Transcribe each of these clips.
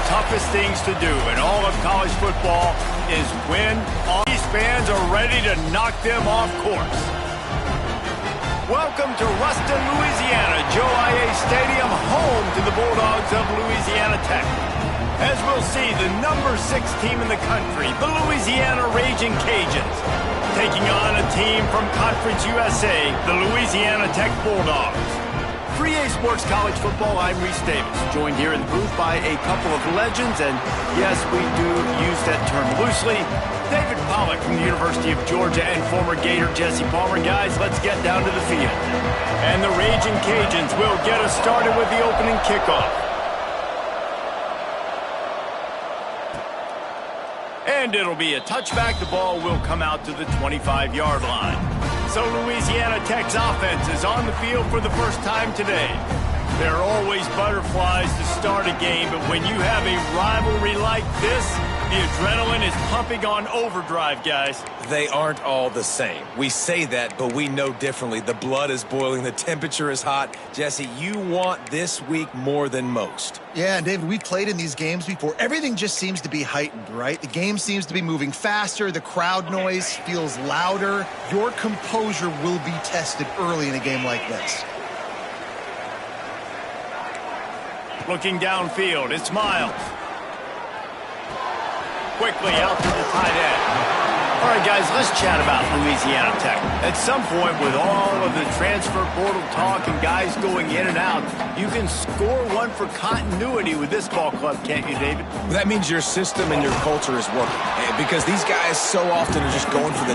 toughest things to do in all of college football is win. All these fans are ready to knock them off course. Welcome to Ruston, Louisiana, Joe IA Stadium, home to the Bulldogs of Louisiana Tech. As we'll see, the number 6 team in the country, the Louisiana Raging Cajuns, taking on a team from Conference USA, the Louisiana Tech Bulldogs. For EA Sports College Football, I'm Reese Davis, joined here in the booth by a couple of legends, and yes, we do use that term loosely. David Pollack from the University of Georgia and former Gator Jesse Palmer. Guys, let's get down to the field. And the Raging Cajuns will get us started with the opening kickoff. And it'll be a touchback. The ball will come out to the 25-yard line. So Louisiana Tech's offense is on the field for the first time today. There are always butterflies to start a game, but when you have a rivalry like this, the adrenaline is pumping on overdrive, guys. They aren't all the same. We say that, but we know differently. The blood is boiling. The temperature is hot. Jesse, you want this week more than most. Yeah, and David, we played in these games before. Everything just seems to be heightened, right? The game seems to be moving faster. The crowd noise feels louder. Your composure will be tested early in a game like this. Looking downfield, it's Miles. Quickly out to the tight end. All right, guys, let's chat about Louisiana Tech. At some point, with all of the transfer portal talk and guys going in and out, you can score one for continuity with this ball club, can't you, David? That means your system and your culture is working. Because these guys so often are just going for the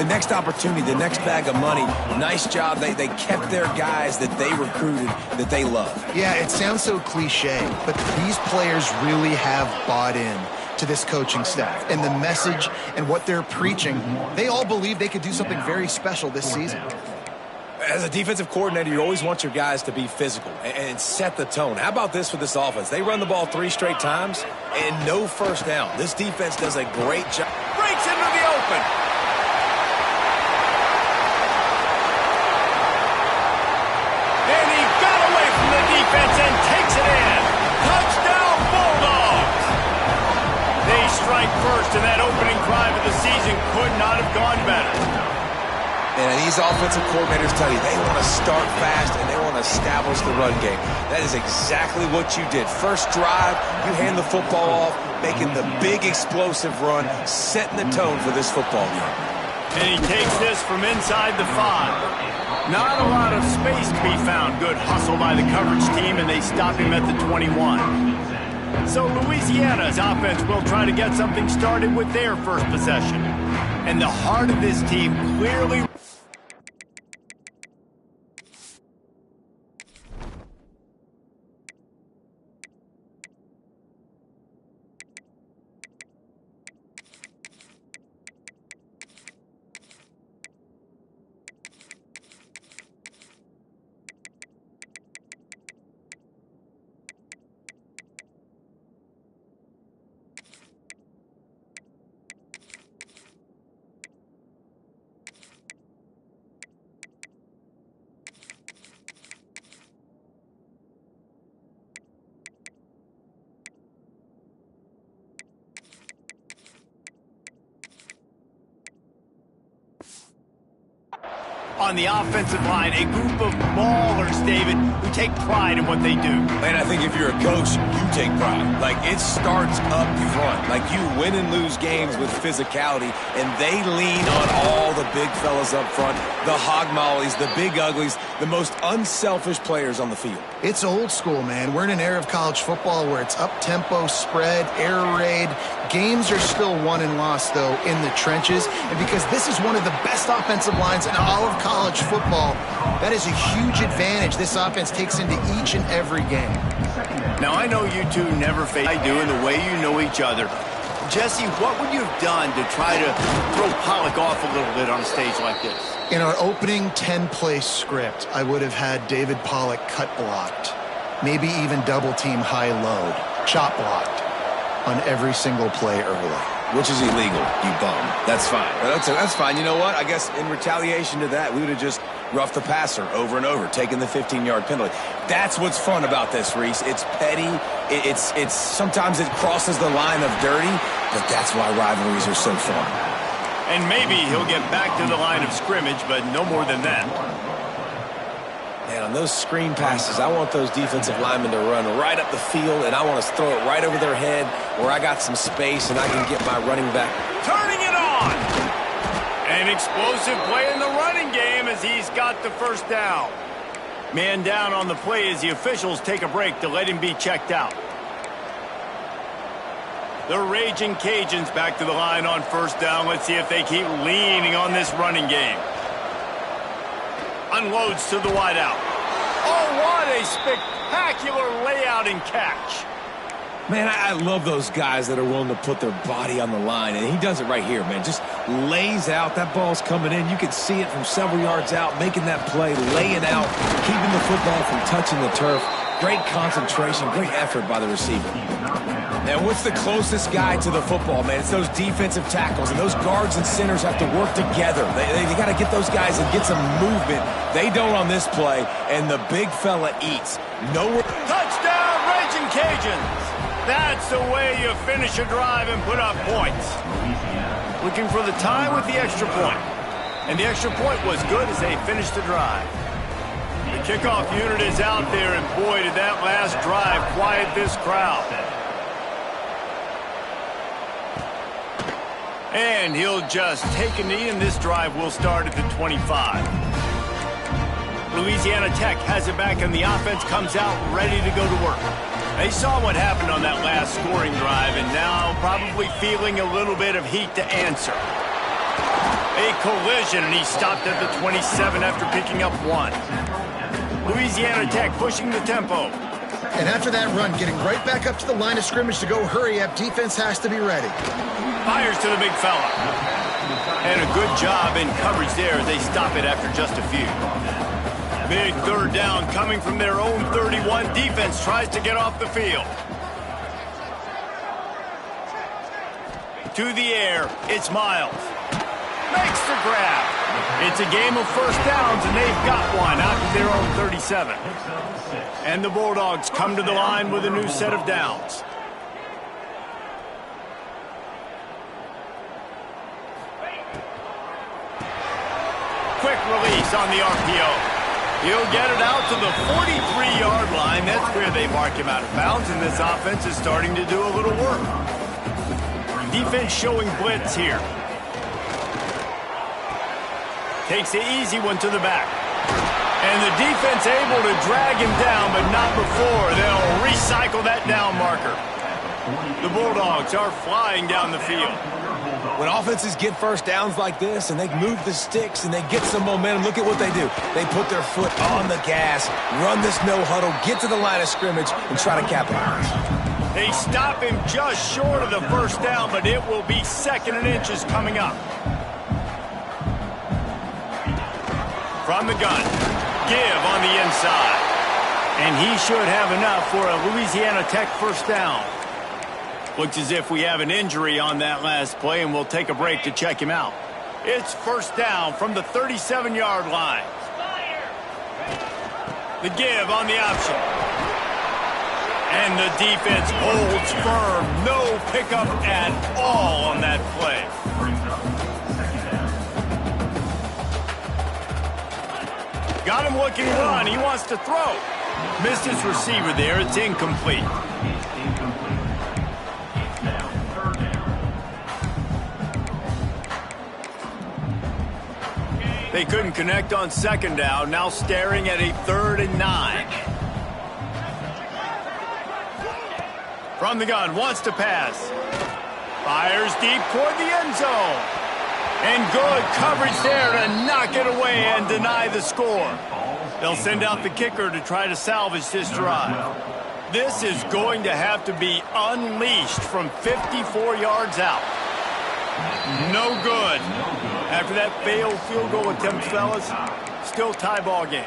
next opportunity, the next bag of money. Nice job. They kept their guys that they recruited, that they love. Yeah, it sounds so cliche, but these players really have bought in to this coaching staff and the message and what they're preaching. They all believe they could do something very special this season. As a defensive coordinator, you always want your guys to be physical and set the tone. How about this with this offense? They run the ball 3 straight times and no first down. This defense does a great job. Breaks into the open. And he got away from the defense and takes it in. Touchdown, Bulldogs! They strike first, and that opening drive of the season could not have gone better. And these offensive coordinators tell you they want to start fast and they want to establish the run game. That is exactly what you did. First drive, you hand the football off, making the big explosive run, setting the tone for this football game. And he takes this from inside the 5. Not a lot of space to be found. Good hustle by the coverage team, and they stop him at the 21. So Louisiana's offense will try to get something started with their first possession. And the heart of this team clearly... On the offensive line, a group of ballers, David, who take pride in what they do. And I think if you're a coach, you take pride. Like, it starts up front. Like, you win and lose games with physicality, and they lean on all the big fellas up front, the hog mollies, the big uglies, the most unselfish players on the field. It's old school, man. We're in an era of college football where it's up-tempo, spread, air raid. Games are still won and lost, though, in the trenches. And because this is one of the best offensive lines in all of college football, that is a huge advantage this offense takes into each and every game. Now, I know you two never face I do in the way you know each other. Jesse, what would you have done to try to throw Pollack off a little bit on a stage like this? In our opening 10-play script, I would have had David Pollack cut blocked, maybe even double-team high-load, chop blocked on every single play early. which is illegal, you bum. That's fine. That's fine. You know what? I guess in retaliation to that, we would have just roughed the passer over and over, taking the 15-yard penalty. That's what's fun about this, Reese. It's petty. It's sometimes it crosses the line of dirty, but that's why rivalries are so fun. And maybe he'll get back to the line of scrimmage, but no more than that. Man, on those screen passes, I want those defensive linemen to run right up the field, and I want to throw it right over their head where I got some space and I can get my running back. Turning it on! An explosive play in the running game as he's got the first down. Man down on the play as the officials take a break to let him be checked out. The Raging Cajuns back to the line on first down. Let's see if they keep leaning on this running game. Unloads to the wideout. Oh, what a spectacular layout and catch. Man, I love those guys that are willing to put their body on the line, and he does it right here, man. Just lays out. That ball's coming in. You can see it from several yards out, making that play, laying out, keeping the football from touching the turf. Great concentration, great effort by the receiver. And what's the closest guy to the football, man? It's those defensive tackles, and those guards and centers have to work together. They got to get those guys and get some movement. They don't on this play, and the big fella eats. Nowhere. Touchdown, Raging Cajuns! That's the way you finish a drive and put up points. Looking for the tie with the extra point. And the extra point was good as they finished the drive. The kickoff unit is out there, and boy, did that last drive quiet this crowd. And he'll just take a knee, and this drive will start at the 25. Louisiana Tech has it back, and the offense comes out ready to go to work. They saw what happened on that last scoring drive, and now probably feeling a little bit of heat to answer. A collision, and he stopped at the 27 after picking up one. Louisiana Tech pushing the tempo. And after that run, getting right back up to the line of scrimmage to go hurry up, defense has to be ready. Fires to the big fella. And a good job in coverage there as they stop it after just a few. Big third down coming from their own 31. Defense tries to get off the field. To the air, it's Miles. Makes the grab. It's a game of first downs, and they've got one out to their own 37. And the Bulldogs come to the line with a new set of downs. Quick release on the RPO. He'll get it out to the 43-yard line. That's where they mark him out of bounds, and this offense is starting to do a little work. Defense showing blitz here. Takes the easy one to the back. And the defense able to drag him down, but not before. They'll recycle that down marker. The Bulldogs are flying down the field. When offenses get first downs like this and they move the sticks and they get some momentum, look at what they do. They put their foot on the gas, run this no huddle, get to the line of scrimmage, and try to capitalize. They stop him just short of the first down, but it will be 2nd and inches coming up. From the gun, give on the inside. And he should have enough for a Louisiana Tech first down. Looks as if we have an injury on that last play, and we'll take a break to check him out. It's first down from the 37-yard line. The give on the option. And the defense holds firm. No pickup at all on that play. Got him looking run. He wants to throw. Missed his receiver there. It's incomplete. They couldn't connect on 2nd down. Now staring at a 3rd and 9. From the gun, wants to pass. Fires deep toward the end zone. And good coverage there to knock it away and deny the score. They'll send out the kicker to try to salvage this drive. This is going to have to be unleashed from 54 yards out. No good. After that failed field goal attempt, fellas, still tie ball game.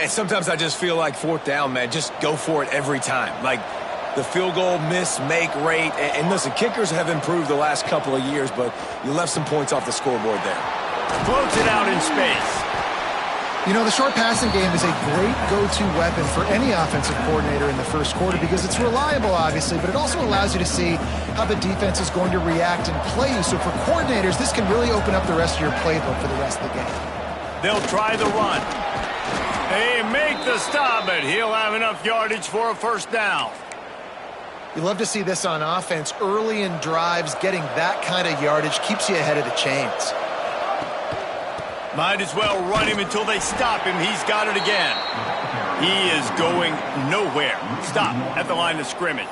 Yeah, sometimes I just feel like fourth down, man, just go for it every time. Like, the field goal miss-make rate. And listen, kickers have improved the last couple of years, but you left some points off the scoreboard there. Floats it out in space. You know, the short passing game is a great go-to weapon for any offensive coordinator in the first quarter because it's reliable, obviously, but it also allows you to see how the defense is going to react and play you. So for coordinators, this can really open up the rest of your playbook for the rest of the game. They'll try the run. They make the stop, but he'll have enough yardage for a first down. You love to see this on offense. Early in drives, getting that kind of yardage keeps you ahead of the chains. Might as well run him until they stop him. He's got it again. He is going nowhere. Stop at the line of scrimmage.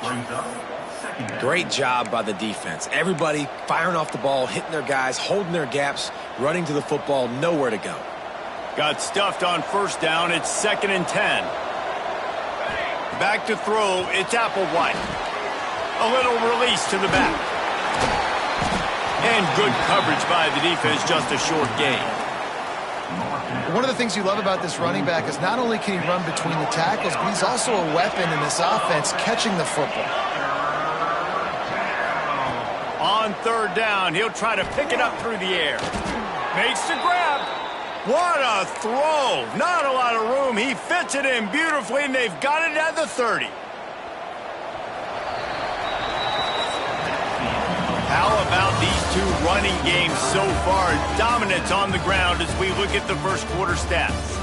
Great job by the defense. Everybody firing off the ball, hitting their guys, holding their gaps, running to the football, nowhere to go. Got stuffed on first down. It's 2nd and 10. Back to throw. It's Applewhite. A little release to the back. And good coverage by the defense, just a short gain. One of the things you love about this running back is not only can he run between the tackles, but he's also a weapon in this offense catching the football. On third down, he'll try to pick it up through the air. Makes the grab. What a throw. Not a lot of room. He fits it in beautifully, and they've got it at the 30. How about these two running games so far? Dominance on the ground as we look at the first quarter stats.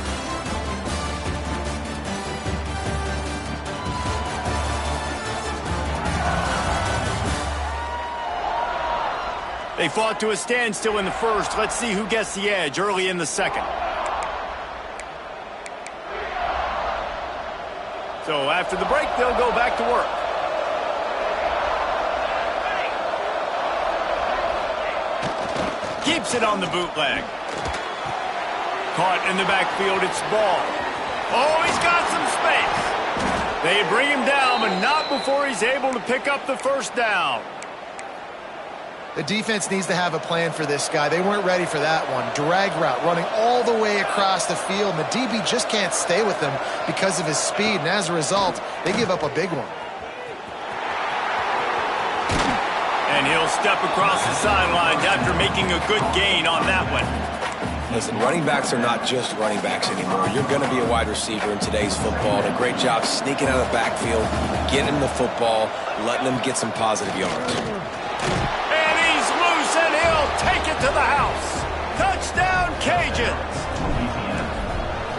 They fought to a standstill in the first. Let's see who gets the edge early in the second. So after the break, they'll go back to work. Keeps it on the bootleg. Caught in the backfield, it's Ball. Oh, he's got some space. They bring him down, but not before he's able to pick up the first down. The defense needs to have a plan for this guy. They weren't ready for that one. Drag route, running all the way across the field, and the DB just can't stay with him because of his speed, and as a result, they give up a big one. And he'll step across the sidelines after making a good gain on that one. Listen, running backs are not just running backs anymore. You're going to be a wide receiver in today's football. A great job sneaking out of the backfield, getting the football, letting them get some positive yards. And he's loose, and he'll take it to the house. Touchdown, Cajuns.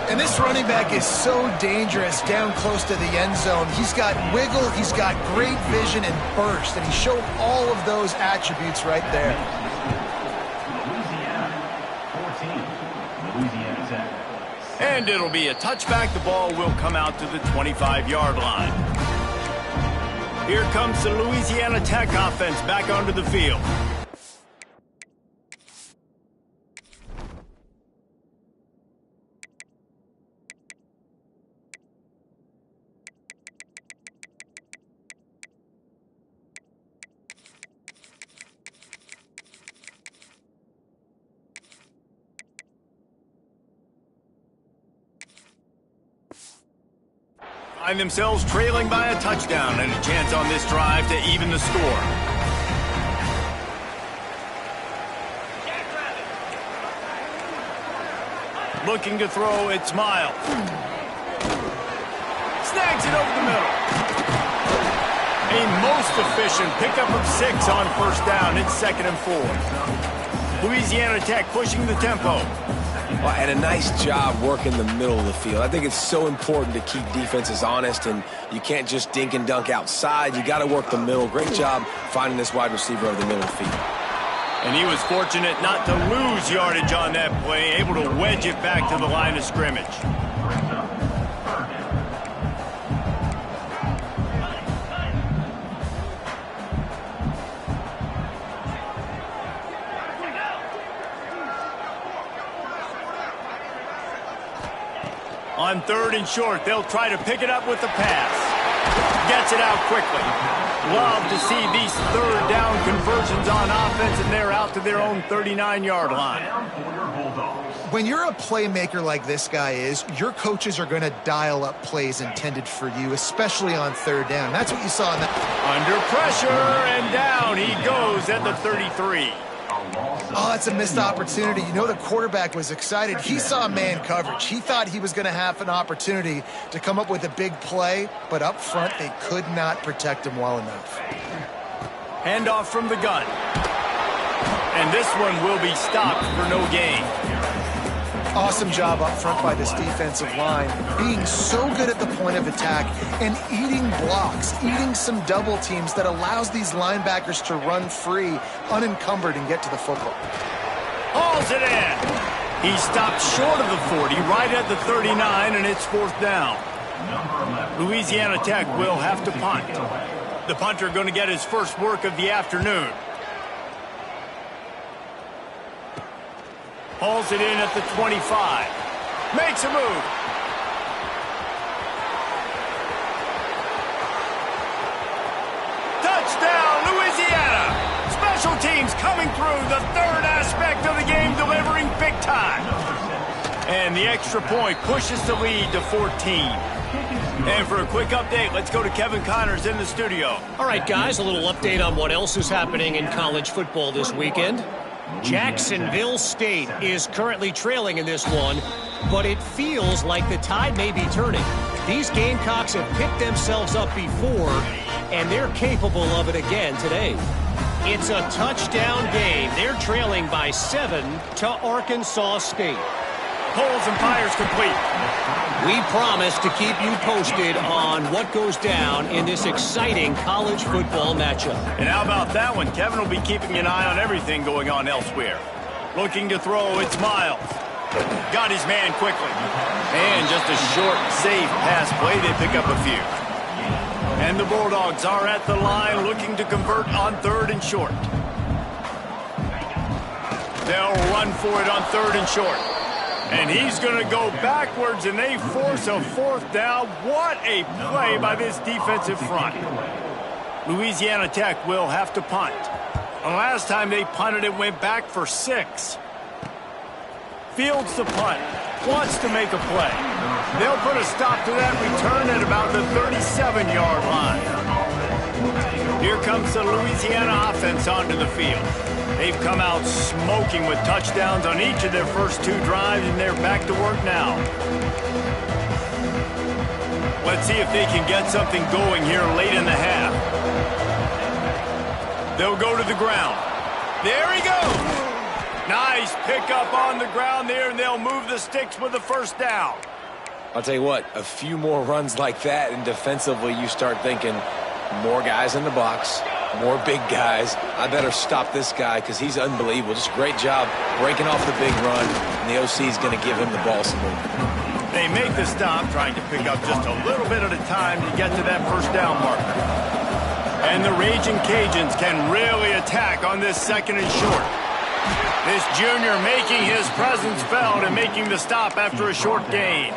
And this running back is so dangerous down close to the end zone. He's got wiggle, he's got great vision and burst, and he showed all of those attributes right there. And it'll be a touchback. The ball will come out to the 25-yard line. Here comes the Louisiana Tech offense back onto the field. Find themselves trailing by a touchdown and a chance on this drive to even the score. Looking to throw, it's Miles. Snags it over the middle. A most efficient pickup of 6 on first down. It's 2nd and 4. Louisiana Tech pushing the tempo. Well, and a nice job working the middle of the field. I think it's so important to keep defenses honest, and you can't just dink and dunk outside. You got to work the middle. Great job finding this wide receiver over the middle of the field. And he was fortunate not to lose yardage on that play, able to wedge it back to the line of scrimmage. On 3rd and short, they'll try to pick it up with the pass. Gets it out quickly. love to see these third down conversions on offense, and they're out to their own 39-yard line. When you're a playmaker like this guy is, your coaches are going to dial up plays intended for you, especially on third down. That's what you saw in that. Under pressure, and down he goes at the 33. Oh, that's a missed opportunity. You know, the quarterback was excited. He saw man coverage. He thought he was going to have an opportunity to come up with a big play, but up front, they could not protect him well enough. Handoff from the gun. And this one will be stopped for no gain. Awesome job up front by this defensive line, being so good at the point of attack and eating blocks, eating some double teams that allows these linebackers to run free, unencumbered, and get to the football. Hauls it in. He stopped short of the 40, right at the 39, and it's fourth down. Louisiana Tech will have to punt. The punter going to get his first work of the afternoon. Hauls it in at the 25. Makes a move. Touchdown, Louisiana. Special teams coming through. The third aspect of the game, delivering big time. And the extra point pushes the lead to 14. And for a quick update, let's go to Kevin Connors in the studio. All right, guys, a little update on what else is happening in college football this weekend. Jacksonville State is currently trailing in this one, but it feels like the tide may be turning. These Gamecocks have picked themselves up before, and they're capable of it again today. It's a touchdown game. They're trailing by 7 to Arkansas State. Pulls and fires complete. We promise to keep you posted on what goes down in this exciting college football matchup. And how about that one? Kevin will be keeping an eye on everything going on elsewhere. Looking to throw, it's Miles. Got his man quickly. And just a short, safe pass play. They pick up a few. And the Bulldogs are at the line looking to convert on third and short. They'll run for it on third and short. And he's going to go backwards, and they force a fourth down. What a play by this defensive front. Louisiana Tech will have to punt. The last time they punted, it went back for 6. Fields the punt. Wants to make a play. They'll put a stop to that return at about the 37-yard line. Here comes the Louisiana offense onto the field. They've come out smoking with touchdowns on each of their first 2 drives, and they're back to work now. Let's see if they can get something going here late in the half. They'll go to the ground. There he goes. Nice pickup on the ground there, and they'll move the sticks with the first down. I'll tell you what, a few more runs like that, and defensively you start thinking more guys in the box, more big guys. I better stop this guy because he's unbelievable. Just a great job breaking off the big run, and the OC is going to give him the ball some more. They make the stop, trying to pick up just a little bit at a time to get to that first down marker. And the Raging Cajuns can really attack on this second and short. This junior making his presence felt and making the stop after a short gain.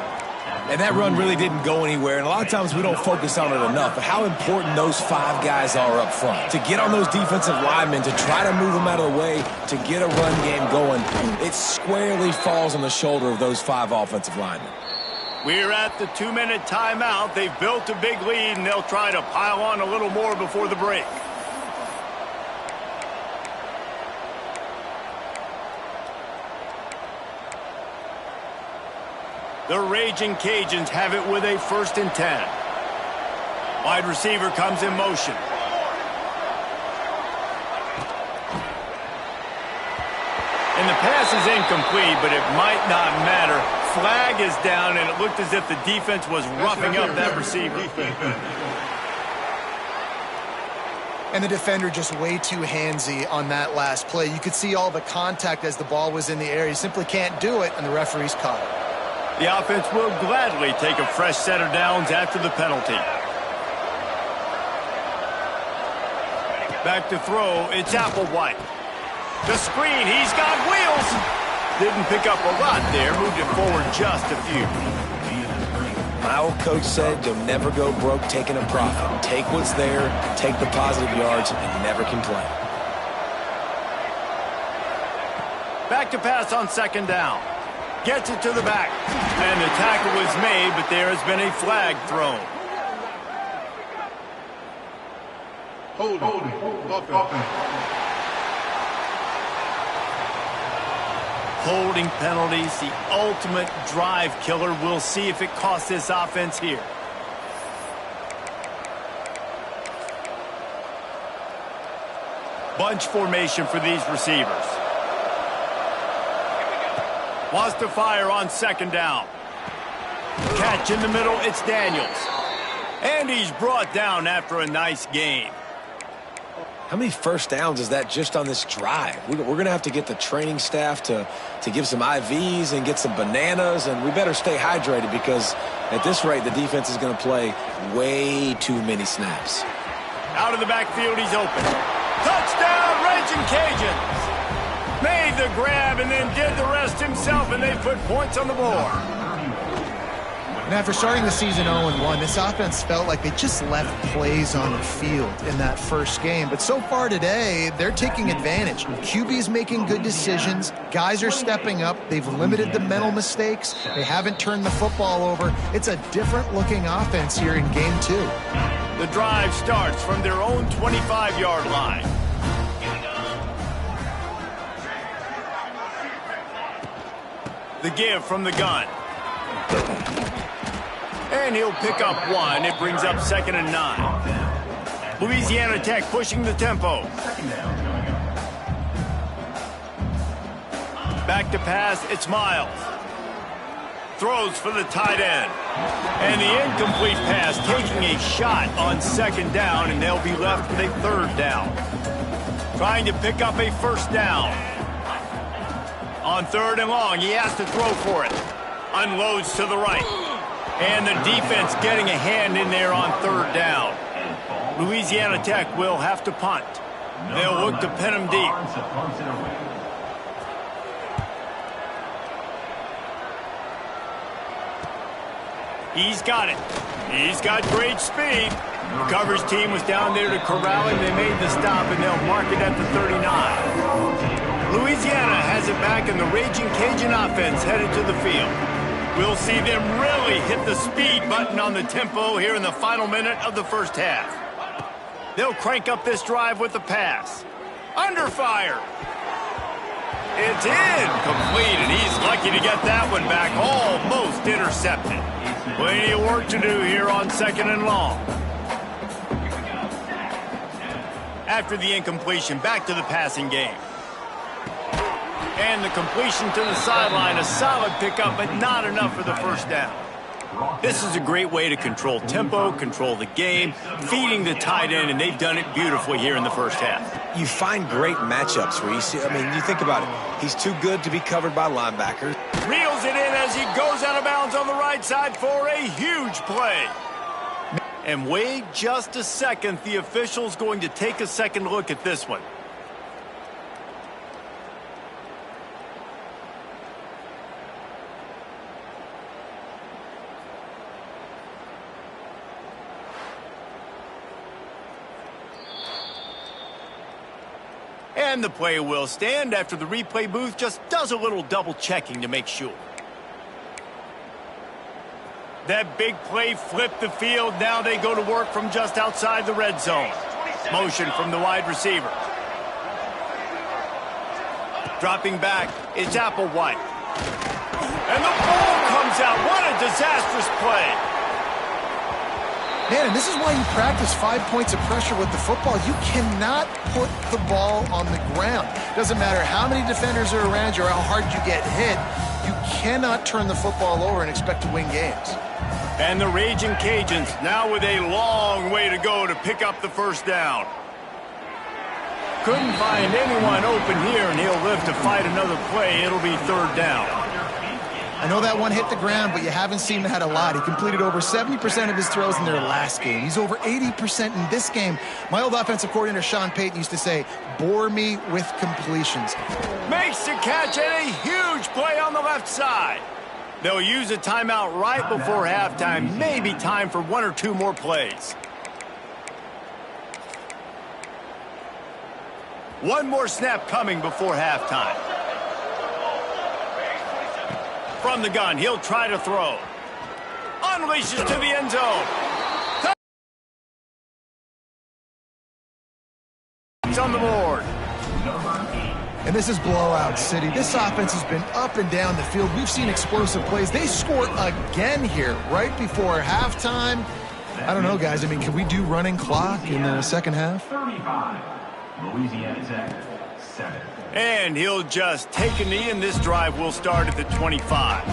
And that run really didn't go anywhere, and a lot of times we don't focus on it enough, but how important those 5 guys are up front. To get on those defensive linemen, to try to move them out of the way, to get a run game going, it squarely falls on the shoulder of those 5 offensive linemen. We're at the 2-minute timeout. They've built a big lead, and they'll try to pile on a little more before the break. The Raging Cajuns have it with a 1st and 10. Wide receiver comes in motion. And the pass is incomplete, but it might not matter. Flag is down, and it looked as if the defense was roughing up that receiver. And the defender just way too handsy on that last play. You could see all the contact as the ball was in the air. You simply can't do it, and the referee's caught it. The offense will gladly take a fresh set of downs after the penalty. Back to throw, it's Applewhite. The screen, he's got wheels. Didn't pick up a lot there, moved it forward just a few. My old coach said you'll never go broke taking a profit. Take what's there, take the positive yards, and never complain. Back to pass on second down. Gets it to the back. And the tackle was made, but there has been a flag thrown. Holding penalties, the ultimate drive killer. We'll see if it costs this offense here. Bunch formation for these receivers. Wants to fire on second down. Catch in the middle, it's Daniels. And he's brought down after a nice gain. How many first downs is that just on this drive? We're going to have to get the training staff to give some IVs and get some bananas, and we better stay hydrated because at this rate, the defense is going to play way too many snaps. Out of the backfield, he's open. Touchdown, Raging Cajuns! Made the grab and then did the rest himself, and they put points on the board. And after starting the season 0-1, this offense felt like they just left plays on the field in that first game. But so far today, they're taking advantage. QB's making good decisions. Guys are stepping up. They've limited the mental mistakes. They haven't turned the football over. It's a different-looking offense here in Game 2. The drive starts from their own 25-yard line. The give from the gun. And he'll pick up one. It brings up 2nd and 9. Louisiana Tech pushing the tempo. Back to pass, it's Miles. Throws for the tight end. And the incomplete pass taking a shot on 2nd down, and they'll be left with a 3rd down. Trying to pick up a 1st down. On 3rd and long, he has to throw for it. Unloads to the right. And the defense getting a hand in there on 3rd down. Louisiana Tech will have to punt. They'll look to pin him deep. He's got it. He's got great speed. The coverage team was down there to corral him. They made the stop, and they'll mark it at the 39. Louisiana has it back, and the Raging Cajun offense headed to the field. We'll see them really hit the speed button on the tempo here in the final minute of the first half. They'll crank up this drive with the pass. Under fire. It's incomplete, and he's lucky to get that one back. Almost intercepted. Plenty of work to do here on 2nd and long. After the incompletion, back to the passing game. And the completion to the sideline, a solid pickup, but not enough for the 1st down. This is a great way to control tempo, control the game, feeding the tight end, and they've done it beautifully here in the first half. You find great matchups where you see, you think about it. He's too good to be covered by linebackers. Reels it in as he goes out of bounds on the right side for a huge play. And wait just a second. The official's going to take a second look at this one. And the play will stand after the replay booth just does a little double checking to make sure. That big play flipped the field. Now they go to work from just outside the red zone. Motion from the wide receiver. Dropping back, it's Applewhite. And the ball comes out. What a disastrous play. Man, and this is why you practice 5 points of pressure with the football. You cannot put the ball on the ground. Doesn't matter how many defenders are around you or how hard you get hit. You cannot turn the football over and expect to win games. And the Raging Cajuns now with a long way to go to pick up the 1st down. Couldn't find anyone open here, and he'll live to fight another play. It'll be 3rd down. I know that one hit the ground, but you haven't seen that a lot. He completed over 70% of his throws in their last game. He's over 80% in this game. My old offensive coordinator, Sean Payton, used to say, bore me with completions. Makes the catch and a huge play on the left side. They'll use a timeout right before halftime. Maybe time for 1 or 2 more plays. One more snap coming before halftime. From the gun, he'll try to throw. Unleashes to the end zone. It's on the board. And this is blowout city. This offense has been up and down the field. We've seen explosive plays. They score again here right before halftime. I don't know, guys. I mean, can we do running clock in the second half? 35. Louisiana Tech, 7. And he'll just take a knee, and this drive will start at the 25.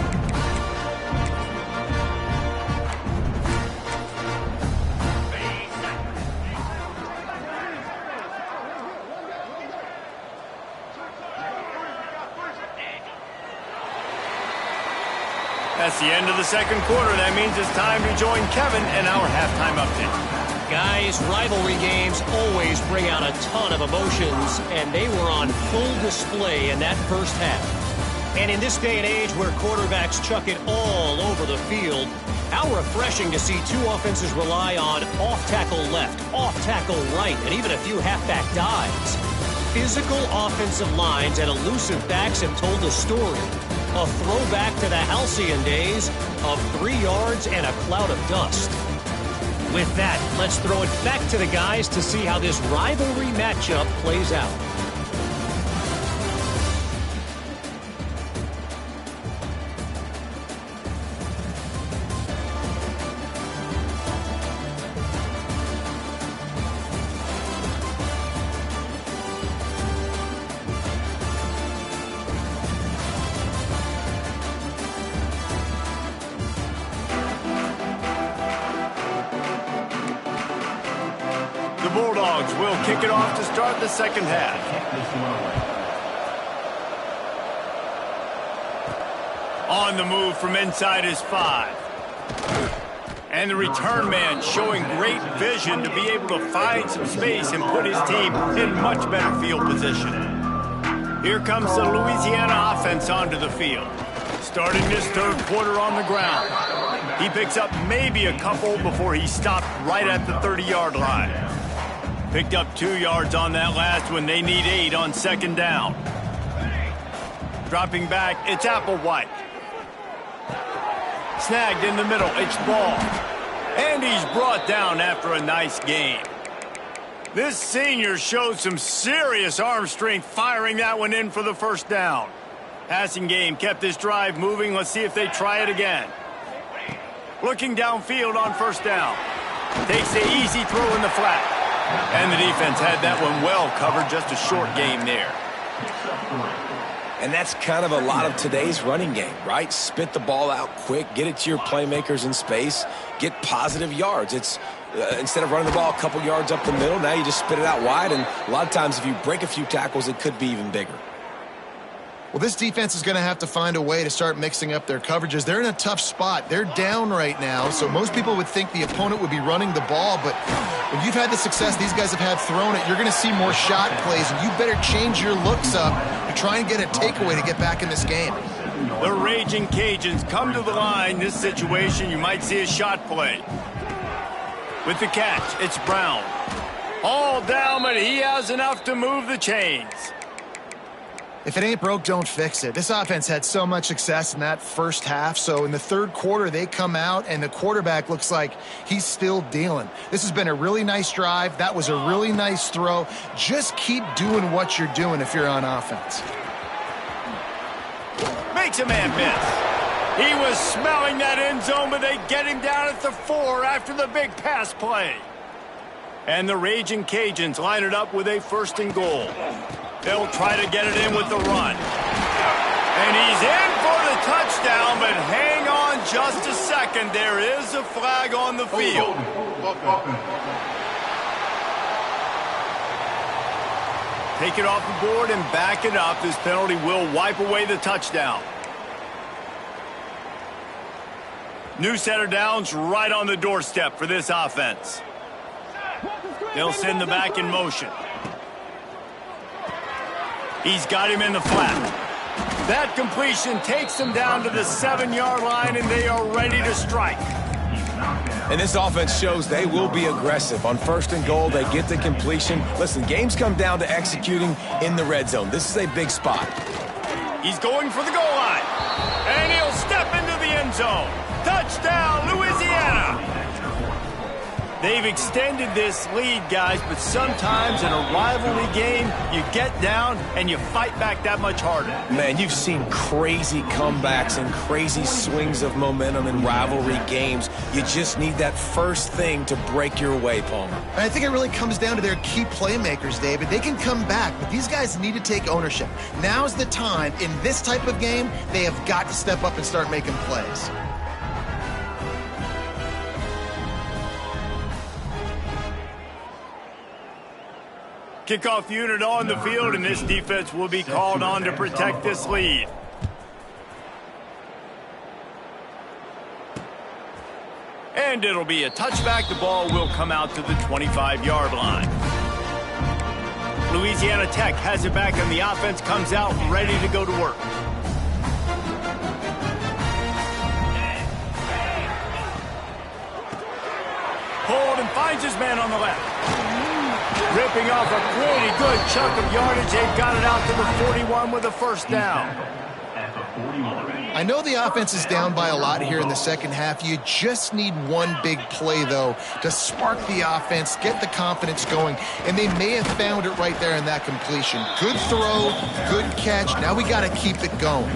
That's the end of the second quarter. That means it's time to join Kevin and our halftime update. Guys, rivalry games always bring out a ton of emotions, and they were on full display in that first half. And in this day and age where quarterbacks chuck it all over the field, how refreshing to see two offenses rely on off-tackle left, off-tackle right, and even a few halfback dives. Physical offensive lines and elusive backs have told a story. A throwback to the halcyon days of 3 yards and a cloud of dust. With that, let's throw it back to the guys to see how this rivalry matchup plays out. The Bulldogs will kick it off to start the second half. On the move from inside his 5. And the return man showing great vision to be able to find some space and put his team in much better field position. Here comes the Louisiana offense onto the field. Starting this third quarter on the ground. He picks up maybe a couple before he stopped right at the 30-yard line. Picked up 2 yards on that last one. They need 8 on second down. Dropping back, it's Applewhite. Snagged in the middle, it's Ball. And he's brought down after a nice gain. This senior showed some serious arm strength firing that one in for the first down. Passing game kept this drive moving. Let's see if they try it again. Looking downfield on first down. Takes the easy throw in the flat. And the defense had that one well covered. Just a short game there. And that's kind of a lot of today's running game, right? Spit the ball out quick, get it to your playmakers in space, get positive yards. It's instead of running the ball a couple yards up the middle, now you just spit it out wide. And a lot of times if you break a few tackles, it could be even bigger. Well, this defense is going to have to find a way to start mixing up their coverages. They're in a tough spot. They're down right now, so most people would think the opponent would be running the ball, but when you've had the success these guys have had throwing it, you're going to see more shot plays, and you better change your looks up to try and get a takeaway to get back in this game. The Raging Cajuns come to the line. This situation, you might see a shot play. With the catch, it's Brown. All down, but he has enough to move the chains. If it ain't broke, don't fix it. This offense had so much success in that first half, so in the third quarter, they come out, and the quarterback looks like he's still dealing. This has been a really nice drive. That was a really nice throw. Just keep doing what you're doing if you're on offense. Makes a man miss. He was smelling that end zone, but they get him down at the 4 after the big pass play. And the Raging Cajuns line it up with a 1st and goal. They'll try to get it in with the run. And he's in for the touchdown, but hang on just a second. There is a flag on the field. Take it off the board and back it up. This penalty will wipe away the touchdown. New set of downs right on the doorstep for this offense. They'll send the back in motion. He's got him in the flat. That completion takes them down to the 7-yard line, and they are ready to strike. And this offense shows they will be aggressive. On 1st and goal, they get the completion. Listen, games come down to executing in the red zone. This is a big spot. He's going for the goal line. And he'll step into the end zone. Touchdown, Louisiana! They've extended this lead, guys, but sometimes in a rivalry game, you get down and you fight back that much harder. Man, you've seen crazy comebacks and crazy swings of momentum in rivalry games. You just need that first thing to break your way, Palmer. And I think it really comes down to their key playmakers, David. They can come back, but these guys need to take ownership. Now's the time. In this type of game, they have got to step up and start making plays. Kickoff unit on the field, and this defense will be called on to protect this lead. And it'll be a touchback. The ball will come out to the 25-yard line. Louisiana Tech has it back, and the offense comes out ready to go to work. Hold and finds his man on the left. Ripping off a pretty good chunk of yardage. They've got it out to the 41 with a first down. I know the offense is down by a lot here in the second half. You just need one big play, though, to spark the offense, get the confidence going, and they may have found it right there in that completion. Good throw, good catch. Now we got to keep it going.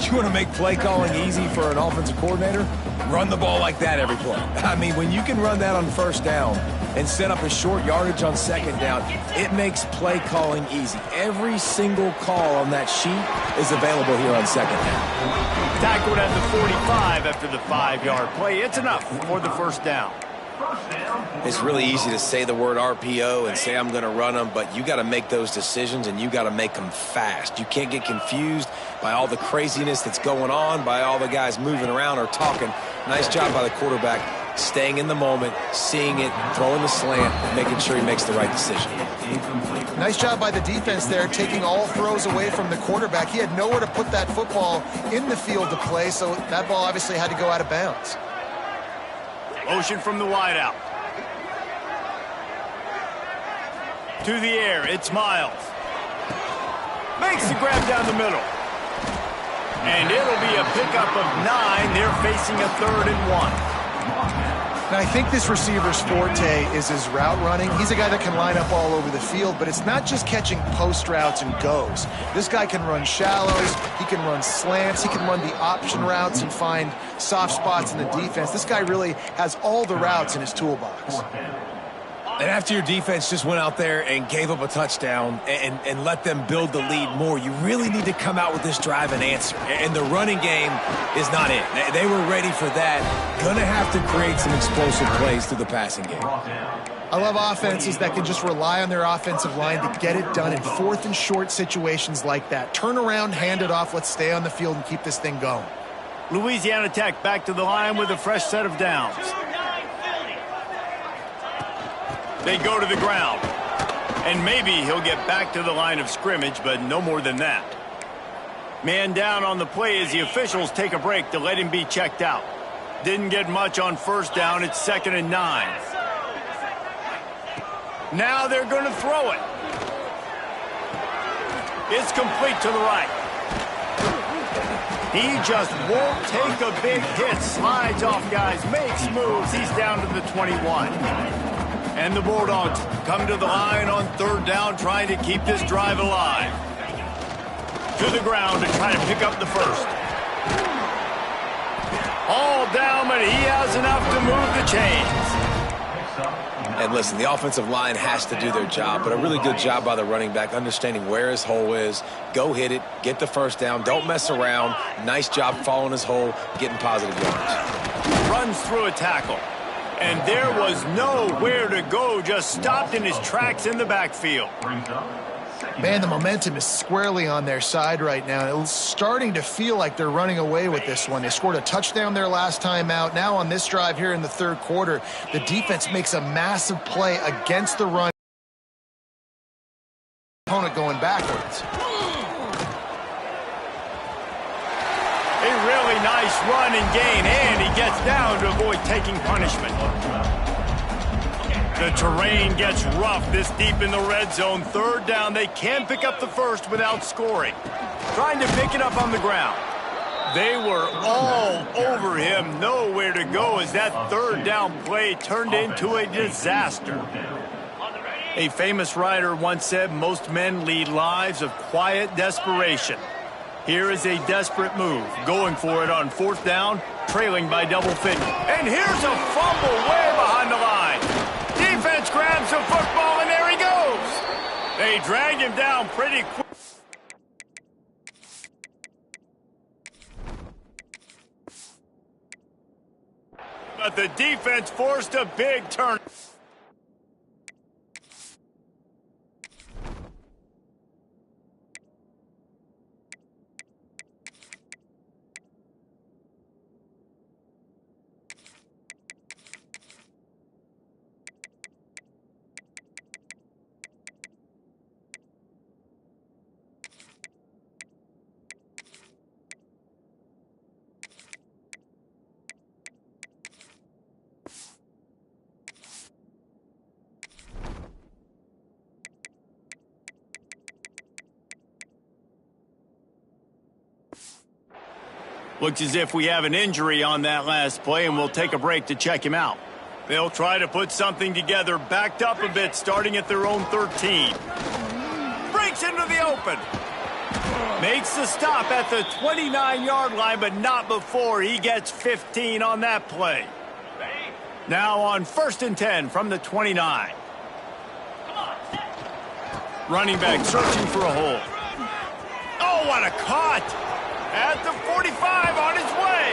You want to make play calling easy for an offensive coordinator? Run the ball like that every play. I mean, when you can run that on first down and set up a short yardage on second down, it makes play calling easy. Every single call on that sheet is available here on second down. Tackled at the 45 after the 5-yard play. It's enough for the first down. It's really easy to say the word RPO and say I'm going to run them, but you got to make those decisions and you got to make them fast. You can't get confused by all the craziness that's going on, by all the guys moving around or talking. Nice job by the quarterback, staying in the moment, seeing it, throwing the slant, making sure he makes the right decision. Nice job by the defense there, taking all throws away from the quarterback. He had nowhere to put that football in the field to play, so that ball obviously had to go out of bounds. Motion from the wideout. To the air, it's Miles. Makes the grab down the middle. And it'll be a pickup of 9. They're facing a 3rd and 1. Now, I think this receiver's forte is his route running. He's a guy that can line up all over the field, but it's not just catching post routes and goes. This guy can run shallows, he can run slants, he can run the option routes and find soft spots in the defense. This guy really has all the routes in his toolbox. And after your defense just went out there and gave up a touchdown and let them build the lead more, you really need to come out with this drive and answer. And the running game is not it. They were ready for that. Going to have to create some explosive plays through the passing game. I love offenses that can just rely on their offensive line to get it done in 4th and short situations like that. Turn around, hand it off, let's stay on the field and keep this thing going. Louisiana Tech back to the line with a fresh set of downs. They go to the ground. And maybe he'll get back to the line of scrimmage, but no more than that. Man down on the play as the officials take a break to let him be checked out. Didn't get much on first down. It's 2nd and 9. Now they're going to throw it. It's complete to the right. He just won't take a big hit. Slides off guys, makes moves. He's down to the 21. And the Bulldogs come to the line on 3rd down, trying to keep this drive alive. To the ground to try to pick up the first. All down, but he has enough to move the chains. And listen, the offensive line has to do their job, but a really good job by the running back, understanding where his hole is. Go hit it, get the first down, don't mess around. Nice job following his hole, getting positive yards. Runs through a tackle. And there was nowhere to go, just stopped in his tracks in the backfield. Man, the momentum is squarely on their side right now. It's starting to feel like they're running away with this one. They scored a touchdown their last time out. Now on this drive here in the 3rd quarter, the defense makes a massive play against the run. Opponent going backwards. really nice run and gain, and he gets down to avoid taking punishment. The terrain gets rough this deep in the red zone. Third down, they can pick up the first without scoring. Trying to pick it up on the ground. They were all over him, nowhere to go as that third down play turned into a disaster. A famous writer once said most men lead lives of quiet desperation. Here is a desperate move, going for it on fourth down, trailing by double figures. And here's a fumble way behind the line. Defense grabs the football, and there he goes. They dragged him down pretty quick. But the defense forced a big turn. Looks as if we have an injury on that last play, and we'll take a break to check him out. They'll try to put something together, backed up a bit, starting at their own 13. Breaks into the open. Makes the stop at the 29-yard line, but not before he gets 15 on that play. Now on 1st and 10 from the 29. Running back searching for a hole. Oh, what a cut! At the 45 on his way.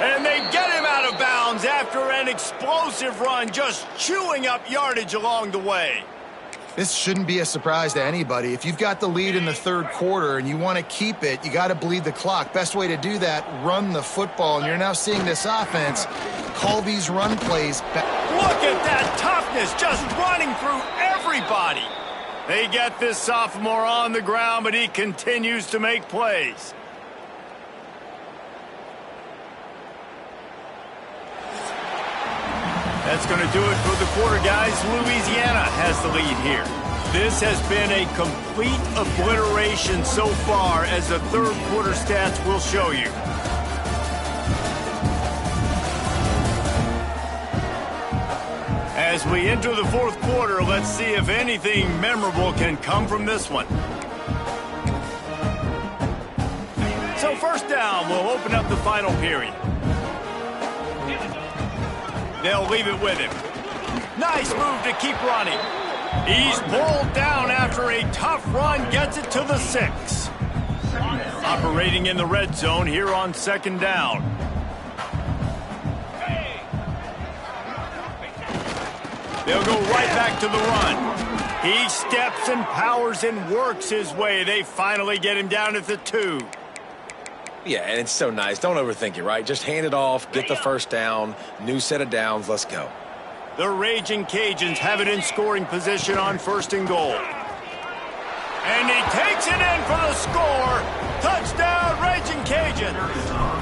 And they get him out of bounds after an explosive run, just chewing up yardage along the way. This shouldn't be a surprise to anybody. If you've got the lead in the third quarter and you want to keep it, you got to bleed the clock. Best way to do that, run the football. And you're now seeing this offense call these run plays back. Look at that toughness, just running through everybody. They get this sophomore on the ground, but he continues to make plays. That's going to do it for the quarter, guys. Louisiana has the lead here. This has been a complete obliteration so far, as the third quarter stats will show you. As we enter the fourth quarter, let's see if anything memorable can come from this one. So first down, we'll open up the final period. They'll leave it with him. Nice move to keep running. He's pulled down after a tough run, gets it to the 6. Operating in the red zone here on 2nd down. They'll go right back to the run. He steps and powers and works his way. They finally get him down at the 2. Yeah, and it's so nice. Don't overthink it, right? Just hand it off, get the first down, new set of downs, let's go. The Raging Cajuns have it in scoring position on 1st and goal. And he takes it in for the score. Touchdown, Raging Cajuns.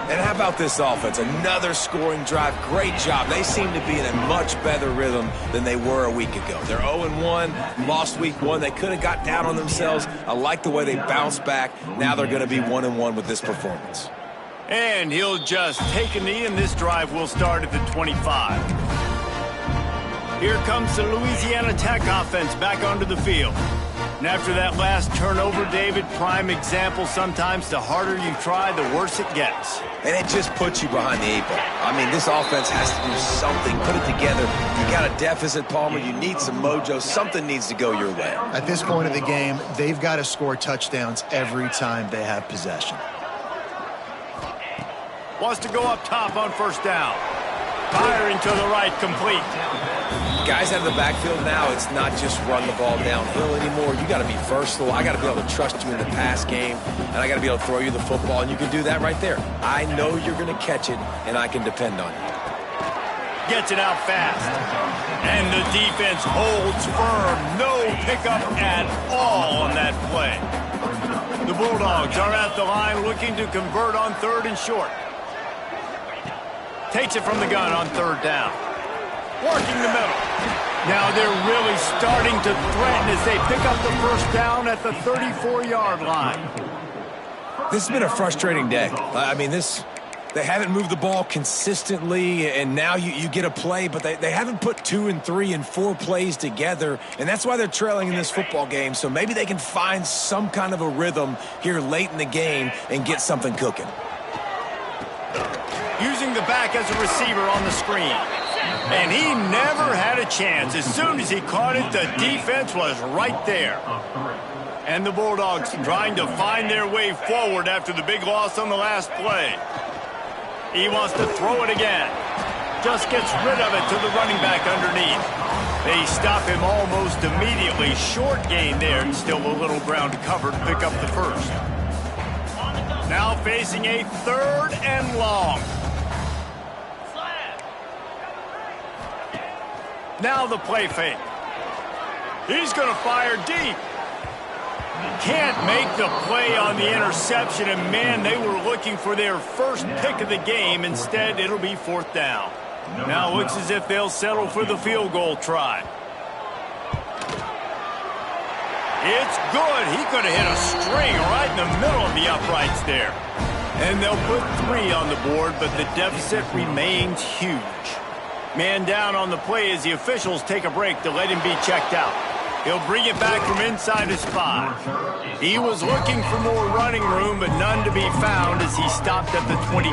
And how about this offense? Another scoring drive. Great job. They seem to be in a much better rhythm than they were a week ago. They're 0-1, lost week 1. They could have got down on themselves. I like the way they bounced back. Now they're going to be 1-1 with this performance. And he'll just take a knee, and this drive will start at the 25. Here comes the Louisiana Tech offense back onto the field. And after that last turnover, David, prime example, sometimes the harder you try, the worse it gets. And it just puts you behind the 8 ball. I mean, this offense has to do something, put it together. You got a deficit, Palmer. You need some mojo. Something needs to go your way. At this point of the game, they've got to score touchdowns every time they have possession. Wants to go up top on 1st down. Firing to the right, complete. Guys out of the backfield now, it's not just run the ball downhill anymore. You got to be versatile. I got to be able to trust you in the pass game, and I got to be able to throw you the football, and you can do that right there. I know you're going to catch it, and I can depend on you. Gets it out fast. And the defense holds firm. No pickup at all on that play. The The Bulldogs are at the line looking to convert on 3rd and short. Takes it from the gun on 3rd down. Working the middle. Now they're really starting to threaten as they pick up the 1st down at the 34-yard line. This has been a frustrating day. I mean, they haven't moved the ball consistently, and now you get a play, but they haven't put 2 and 3 and 4 plays together, and that's why they're trailing in this football game. So maybe they can find some kind of a rhythm here late in the game and get something cooking. Using the back as a receiver on the screen. And he never had a chance. As soon as he caught it, the defense was right there. And the Bulldogs trying to find their way forward after the big loss on the last play. He wants to throw it again. Just gets rid of it to the running back underneath. They stop him almost immediately. Short gain there, and still a little ground covered to pick up the 1st. Now facing a 3rd and long. Now the play fake. He's going to fire deep. Can't make the play on the interception, and man, they were looking for their first pick of the game. Instead, it'll be 4th down. Now looks as if they'll settle for the field goal try. It's good. He could have hit a string right in the middle of the uprights there. And they'll put 3 on the board, but the deficit remains huge. Man down on the play as the officials take a break to let him be checked out. He'll bring it back from inside his 5. He was looking for more running room, but none to be found as he stopped at the 23.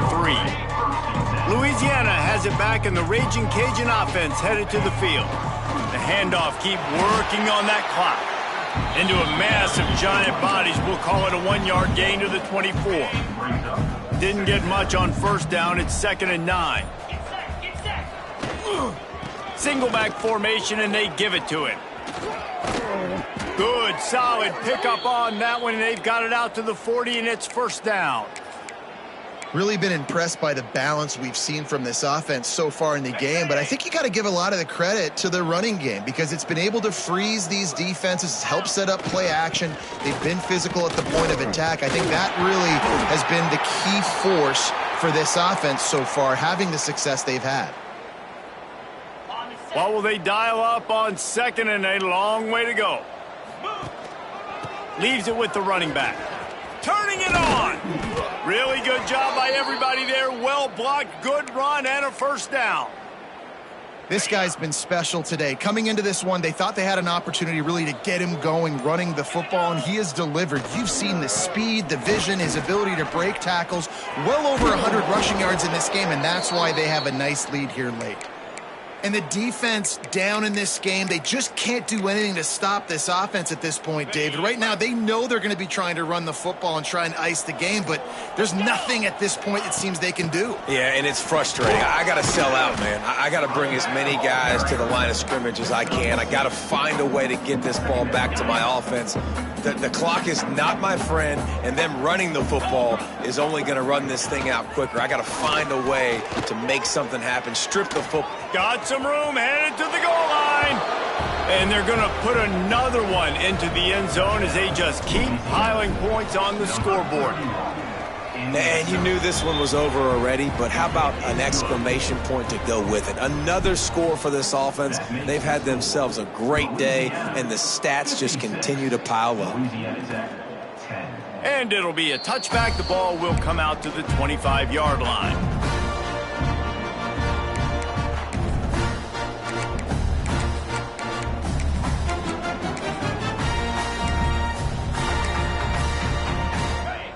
Louisiana has it back, and the Raging Cajun offense headed to the field. The handoff keep working on that clock. Into a mass of giant bodies, we'll call it a 1-yard gain to the 24. Didn't get much on 1st down, it's 2nd and 9. Single back formation, and they give it to him. Good, solid pickup on that one, and they've got it out to the 40, and it's 1st down. Really been impressed by the balance we've seen from this offense so far in the game, but I think you got to give a lot of the credit to the running game because it's been able to freeze these defenses, help set up play action. They've been physical at the point of attack. I think that really has been the key force for this offense so far, having the success they've had. What will they dial up on 2nd and a long way to go? Leaves it with the running back. Turning it on. Really good job by everybody there. Well blocked, good run, and a 1st down. This guy's been special today. Coming into this one, they thought they had an opportunity really to get him going, running the football, and he has delivered. You've seen the speed, the vision, his ability to break tackles. Well over 100 rushing yards in this game, and that's why they have a nice lead here late. And the defense down in this game, they just can't do anything to stop this offense at this point, David. Right now, they know they're going to be trying to run the football and try and ice the game, but there's nothing at this point it seems they can do. Yeah, and it's frustrating. I got to sell out, man. I got to bring as many guys to the line of scrimmage as I can. I got to find a way to get this ball back to my offense. The clock is not my friend, and them running the football is only going to run this thing out quicker. I got to find a way to make something happen, strip the football. Got some room, headed to the goal line. And they're going to put another one into the end zone as they just keep piling points on the scoreboard. And you knew this one was over already, but how about an exclamation point to go with it? Another score for this offense. They've had themselves a great day, and the stats just continue to pile up. And it'll be a touchback. The ball will come out to the 25-yard line.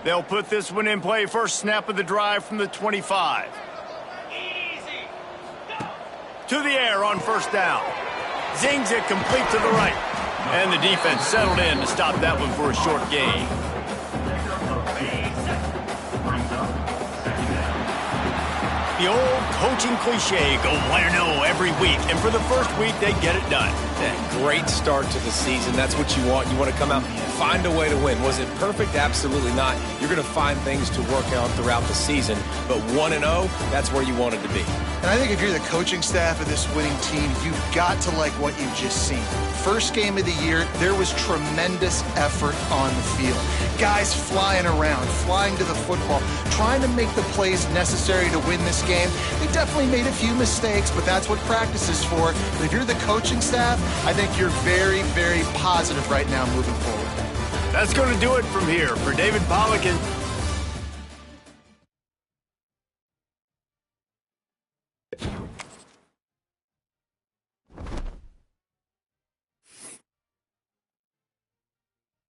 They'll put this one in play. First snap of the drive from the 25. To the air on 1st down. Zings it complete to the right. And the defense settled in to stop that one for a short gain. The old coaching cliche, go 1-0 every week. And for the first week, they get it done. That great start to the season. That's what you want. You want to come out and find a way to win. Was it perfect? Absolutely not. You're going to find things to work on throughout the season. But 1-0, that's where you wanted to be. And I think if you're the coaching staff of this winning team, you've got to like what you've just seen. First game of the year, there was tremendous effort on the field. Guys flying around, flying to the football, trying to make the plays necessary to win this game. They definitely made a few mistakes, but that's what practice is for. But if you're the coaching staff, I think you're very, very positive right now moving forward. That's going to do it from here. For David Pollock and